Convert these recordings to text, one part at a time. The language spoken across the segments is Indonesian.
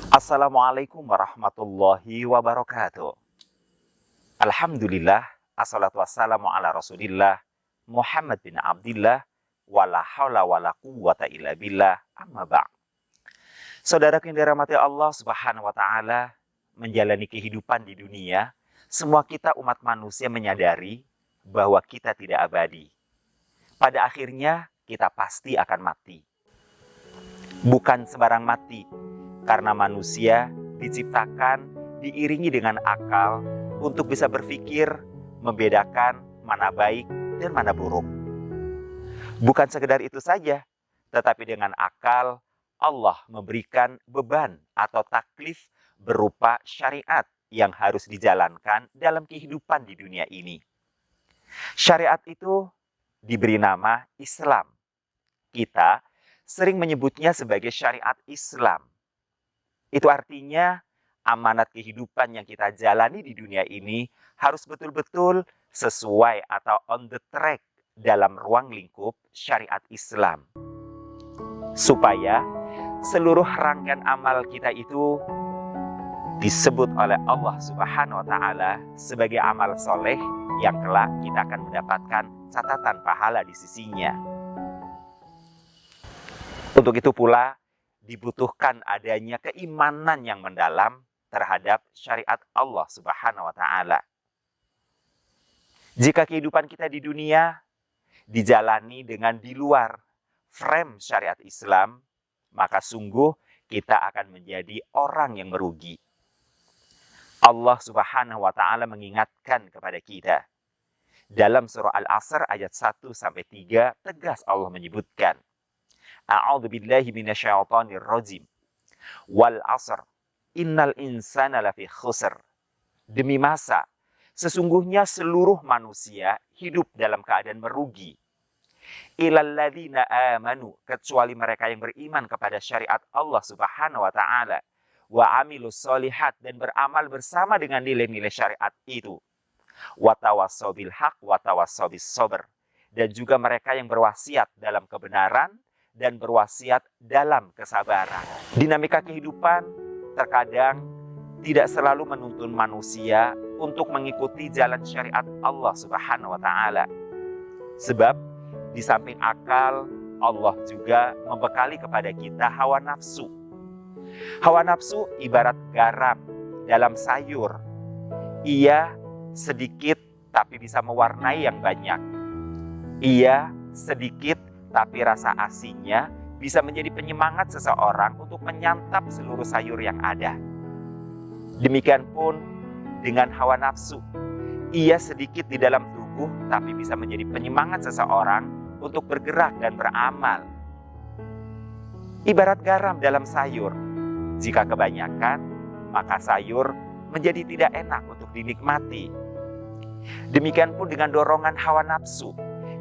Assalamualaikum warahmatullahi wabarakatuh. Alhamdulillah, assalatu wassalamu ala Rasulillah, Muhammad bin Abdillah, wala haula wala quwwata illa billah, amma ba'd. Saudara yang dirahmati Allah Subhanahu wa taala, menjalani kehidupan di dunia, semua kita umat manusia menyadari bahwa kita tidak abadi. Pada akhirnya kita pasti akan mati. Bukan sembarang mati, karena manusia diciptakan diiringi dengan akal untuk bisa berpikir, membedakan mana baik dan mana buruk. Bukan sekedar itu saja, tetapi dengan akal Allah memberikan beban atau taklif berupa syariat yang harus dijalankan dalam kehidupan di dunia ini. Syariat itu diberi nama Islam. Kita sering menyebutnya sebagai syariat Islam. Itu artinya amanat kehidupan yang kita jalani di dunia ini harus betul-betul sesuai atau on the track dalam ruang lingkup syariat Islam. Supaya seluruh rangkaian amal kita itu disebut oleh Allah Subhanahu wa taala sebagai amal soleh yang kelak kita akan mendapatkan catatan pahala di sisinya. Untuk itu pula dibutuhkan adanya keimanan yang mendalam terhadap syariat Allah Subhanahu wa taala. Jika kehidupan kita di dunia dijalani dengan di luar frame syariat Islam, maka sungguh kita akan menjadi orang yang merugi. Allah Subhanahu wa taala mengingatkan kepada kita. Dalam surah Al-Asr ayat 1 sampai 3 tegas Allah menyebutkan, A'udzubillahi minasyaitonir rajim. Wal 'asr. Innal insana lafi khusr. Demi masa, sesungguhnya seluruh manusia hidup dalam keadaan merugi. Illal ladzina amanu, kecuali mereka yang beriman kepada syariat Allah Subhanahu wa taala, wa amilus solihat, dan beramal bersama dengan nilai-nilai syariat itu. Wa tawassau bil haq wa tawassau bis sabr, dan juga mereka yang berwasiat dalam kebenaran dan berwasiat dalam kesabaran. Dinamika kehidupan terkadang tidak selalu menuntun manusia untuk mengikuti jalan syariat Allah Subhanahu wa taala. Sebab di samping akal, Allah juga membekali kepada kita hawa nafsu. Hawa nafsu ibarat garam dalam sayur. Ia sedikit tapi bisa mewarnai yang banyak. Ia sedikit tapi rasa asinnya bisa menjadi penyemangat seseorang untuk menyantap seluruh sayur yang ada. Demikian pun dengan hawa nafsu. Ia sedikit di dalam tubuh tapi bisa menjadi penyemangat seseorang untuk bergerak dan beramal. Ibarat garam dalam sayur. Jika kebanyakan, maka sayur menjadi tidak enak untuk dinikmati. Demikian pun dengan dorongan hawa nafsu.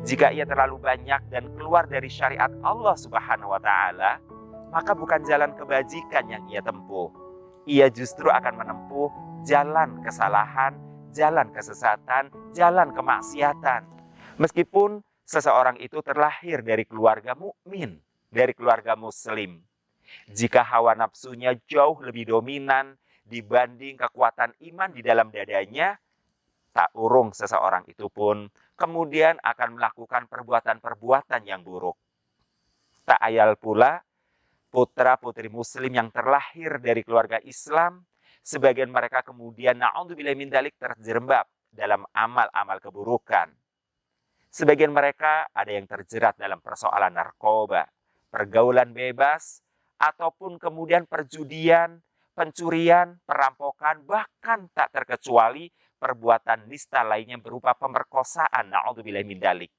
Jika ia terlalu banyak dan keluar dari syariat Allah Subhanahu wa taala, maka bukan jalan kebajikan yang ia tempuh. Ia justru akan menempuh jalan kesalahan, jalan kesesatan, jalan kemaksiatan. Meskipun seseorang itu terlahir dari keluarga mukmin, dari keluarga muslim. Jika hawa nafsunya jauh lebih dominan dibanding kekuatan iman di dalam dadanya, tak urung seseorang itu pun kemudian akan melakukan perbuatan-perbuatan yang buruk. Tak ayal pula putra-putri muslim yang terlahir dari keluarga Islam, sebagian mereka kemudian na'udzubillahi min dzalik terjerembab dalam amal-amal keburukan. Sebagian mereka ada yang terjerat dalam persoalan narkoba, pergaulan bebas, ataupun kemudian perjudian, pencurian, perampokan, bahkan tak terkecuali perbuatan nista lainnya berupa pemerkosaan, na'udzubillahi min dzalik.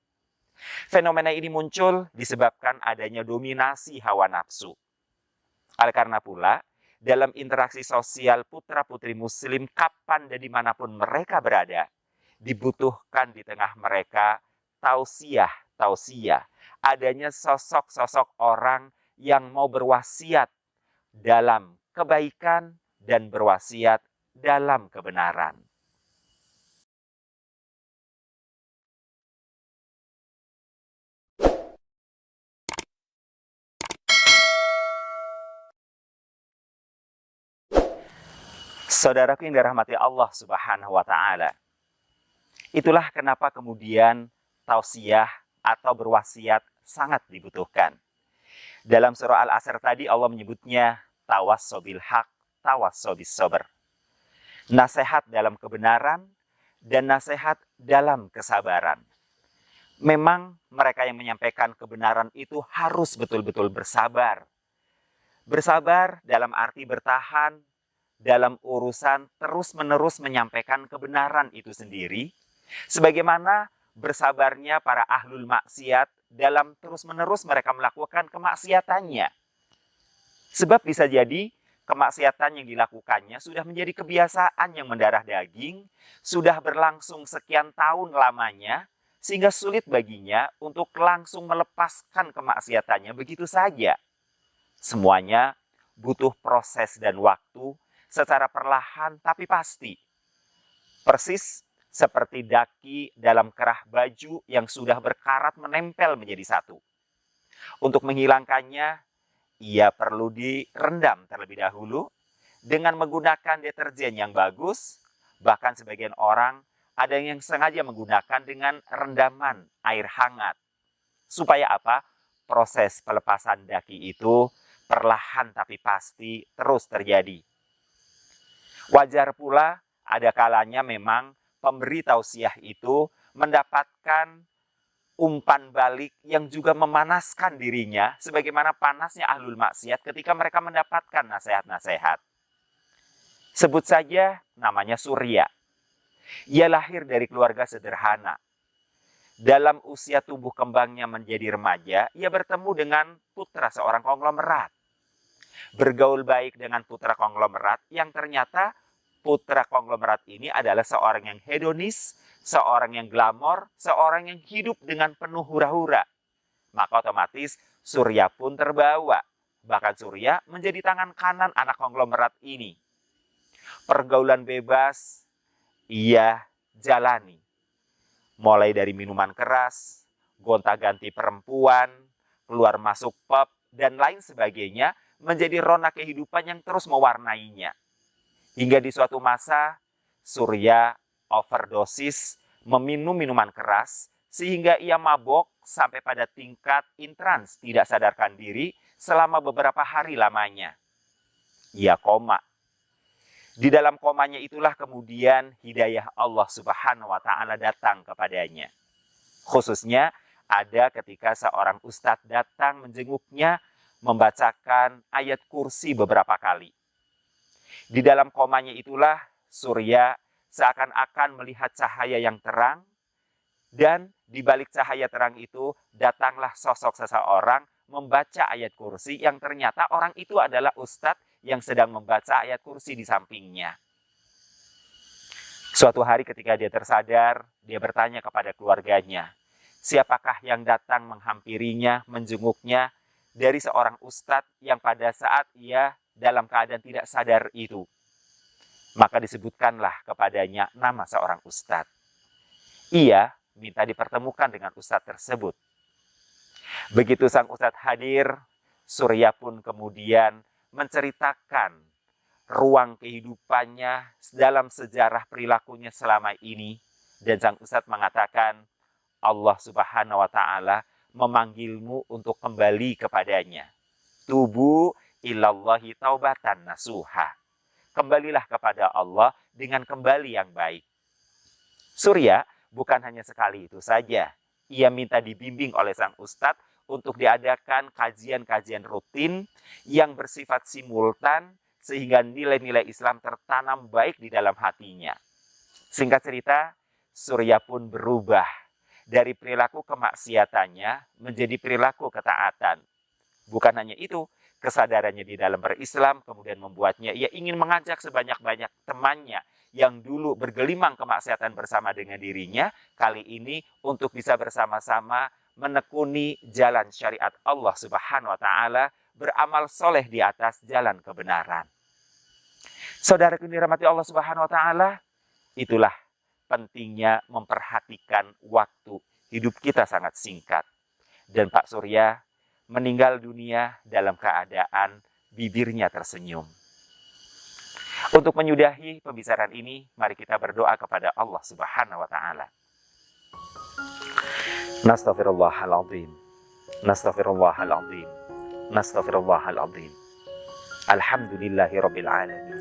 Fenomena ini muncul disebabkan adanya dominasi hawa nafsu. Oleh karena pula, dalam interaksi sosial putra-putri muslim kapan dan dimanapun mereka berada, dibutuhkan di tengah mereka tausiah, adanya sosok-sosok orang yang mau berwasiat dalam kebaikan dan berwasiat dalam kebenaran. Saudaraku yang dirahmati Allah Subhanahu wa taala. Itulah kenapa kemudian tausiah atau berwasiat sangat dibutuhkan. Dalam surah Al-Asr tadi Allah menyebutnya tawassobil haq, tawassobis sabr. Nasihat dalam kebenaran dan nasihat dalam kesabaran. Memang mereka yang menyampaikan kebenaran itu harus betul-betul bersabar. Bersabar dalam arti bertahan dalam urusan terus-menerus menyampaikan kebenaran itu sendiri, sebagaimana bersabarnya para ahlul maksiat dalam terus-menerus mereka melakukan kemaksiatannya. Sebab bisa jadi kemaksiatan yang dilakukannya sudah menjadi kebiasaan yang mendarah daging, sudah berlangsung sekian tahun lamanya, sehingga sulit baginya untuk langsung melepaskan kemaksiatannya begitu saja. Semuanya butuh proses dan waktu secara perlahan tapi pasti. Persis seperti daki dalam kerah baju yang sudah berkarat menempel menjadi satu. Untuk menghilangkannya, ia perlu direndam terlebih dahulu dengan menggunakan deterjen yang bagus. Bahkan sebagian orang ada yang sengaja menggunakan dengan rendaman air hangat. Supaya apa? Proses pelepasan daki itu perlahan tapi pasti terus terjadi. Wajar pula ada kalanya memang pemberi tausiah itu mendapatkan umpan balik yang juga memanaskan dirinya sebagaimana panasnya ahlul maksiat ketika mereka mendapatkan nasihat-nasihat. Sebut saja namanya Surya. Ia lahir dari keluarga sederhana. Dalam usia tumbuh kembangnya menjadi remaja, ia bertemu dengan putra seorang konglomerat. Bergaul baik dengan putra konglomerat yang ternyata putra konglomerat ini adalah seorang yang hedonis, seorang yang glamor, seorang yang hidup dengan penuh hura-hura. Maka otomatis Surya pun terbawa. Bahkan Surya menjadi tangan kanan anak konglomerat ini. Pergaulan bebas ia jalani. Mulai dari minuman keras, gonta-ganti perempuan, keluar masuk pub, dan lain sebagainya menjadi rona kehidupan yang terus mewarnainya. Hingga di suatu masa, Surya overdosis meminum minuman keras sehingga ia mabok sampai pada tingkat intrans tidak sadarkan diri selama beberapa hari lamanya. Ia koma. Di dalam komanya itulah kemudian hidayah Allah Subhanahu wa taala datang kepadanya. Khususnya ada ketika seorang ustadz datang menjenguknya membacakan ayat kursi beberapa kali. Di dalam komanya itulah Surya seakan-akan melihat cahaya yang terang, dan di balik cahaya terang itu datanglah sosok seseorang membaca ayat kursi yang ternyata orang itu adalah ustadz yang sedang membaca ayat kursi di sampingnya. Suatu hari ketika dia tersadar, dia bertanya kepada keluarganya, siapakah yang datang menghampirinya, menjenguknya dari seorang ustadz yang pada saat ia dalam keadaan tidak sadar itu. Maka disebutkanlah kepadanya nama seorang ustadz. Ia minta dipertemukan dengan ustadz tersebut. Begitu sang ustadz hadir, Surya pun kemudian menceritakan ruang kehidupannya dalam sejarah perilakunya selama ini. Dan sang ustadz mengatakan, Allah Subhanahu wa taala memanggilmu untuk kembali kepadanya. Tubu ilallahi taubatan nasuha. Kembalilah kepada Allah dengan kembali yang baik. Surya bukan hanya sekali itu saja. Ia minta dibimbing oleh sang ustadz untuk diadakan kajian-kajian rutin yang bersifat simultan sehingga nilai-nilai Islam tertanam baik di dalam hatinya. Singkat cerita, Surya pun berubah dari perilaku kemaksiatannya menjadi perilaku ketaatan. Bukan hanya itu, kesadarannya di dalam berislam kemudian membuatnya ia ingin mengajak sebanyak-banyak temannya yang dulu bergelimang kemaksiatan bersama dengan dirinya, kali ini untuk bisa bersama-sama menekuni jalan syariat Allah Subhanahu wa taala, beramal soleh di atas jalan kebenaran. Saudaraku yang dirahmati Allah Subhanahu wa taala, itulah pentingnya memperhatikan waktu. Hidup kita sangat singkat. Dan Pak Surya meninggal dunia dalam keadaan bibirnya tersenyum. Untuk menyudahi pembicaraan ini, mari kita berdoa kepada Allah Subhanahu wa Ta'ala. Nastaghfirullahaladzim, nastaghfirullahaladzim, nastaghfirullahaladzim. Alhamdulillahirabbil alamin.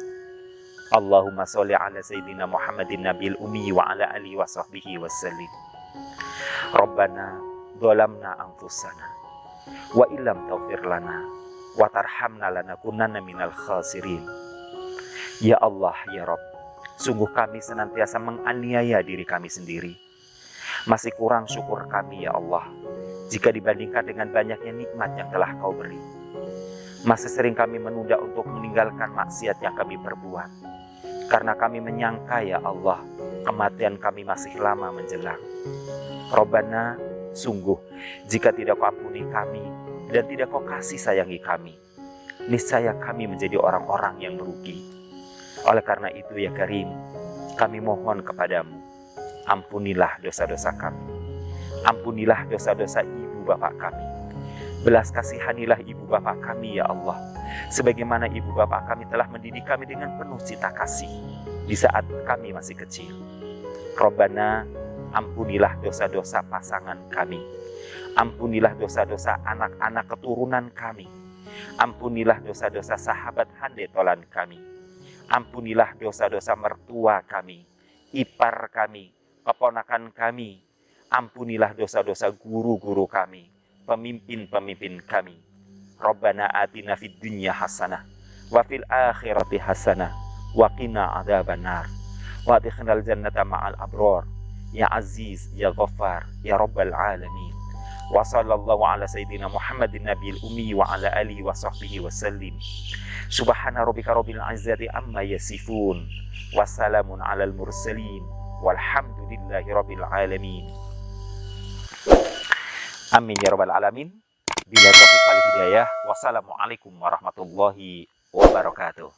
Allahumma sholli ala sayyidina Muhammadin nabiyil ummi wa ala alihi wa sahbihi wasallim. Rabbana dhalamna anfusana wa illam taghfir lana wa tarhamna lanakunanna minal khasirin. Ya Allah, ya Rabb, sungguh kami senantiasa menganiaya diri kami sendiri. Masih kurang syukur kami, ya Allah, jika dibandingkan dengan banyaknya nikmat yang telah Kau beri. Masih sering kami menunda untuk meninggalkan maksiat yang kami perbuat, karena kami menyangka, ya Allah, kematian kami masih lama menjelang. Rabbana, sungguh jika tidak Kau ampuni kami dan tidak Kau kasih sayangi kami, niscaya kami menjadi orang-orang yang merugi. Oleh karena itu, ya Karim, kami mohon kepadamu, ampunilah dosa-dosa kami. Ampunilah dosa-dosa ibu bapak kami. Belas kasihanilah ibu bapak kami, ya Allah, sebagaimana ibu bapak kami telah mendidik kami dengan penuh cita kasih di saat kami masih kecil. Rabbana, ampunilah dosa-dosa pasangan kami. Ampunilah dosa-dosa anak-anak keturunan kami. Ampunilah dosa-dosa sahabat handetolan kami. Ampunilah dosa-dosa mertua kami, ipar kami, keponakan kami. Ampunilah dosa-dosa guru-guru kami, pemimpin-pemimpin kami. Rabbana atina fid dunya hasanah wa fil akhirati hasanah wa qina adzabannar wa adkhilnal jannata ma'al abrar. Ya Aziz, ya Ghaffar, ya Rabbal alamin. Wa sallallahu ala sayyidina Muhammadin nabiyil ummi wa ala alihi wa sahbihi wasallim. Subhana rabbika rabbil izzati amma yasifun. Wassalamun alal mursalin. Walhamdulillahi rabbil alamin. Amin ya rabbal alamin. Bila taufiq wal hidayah. Wassalamualaikum warahmatullahi wabarakatuh.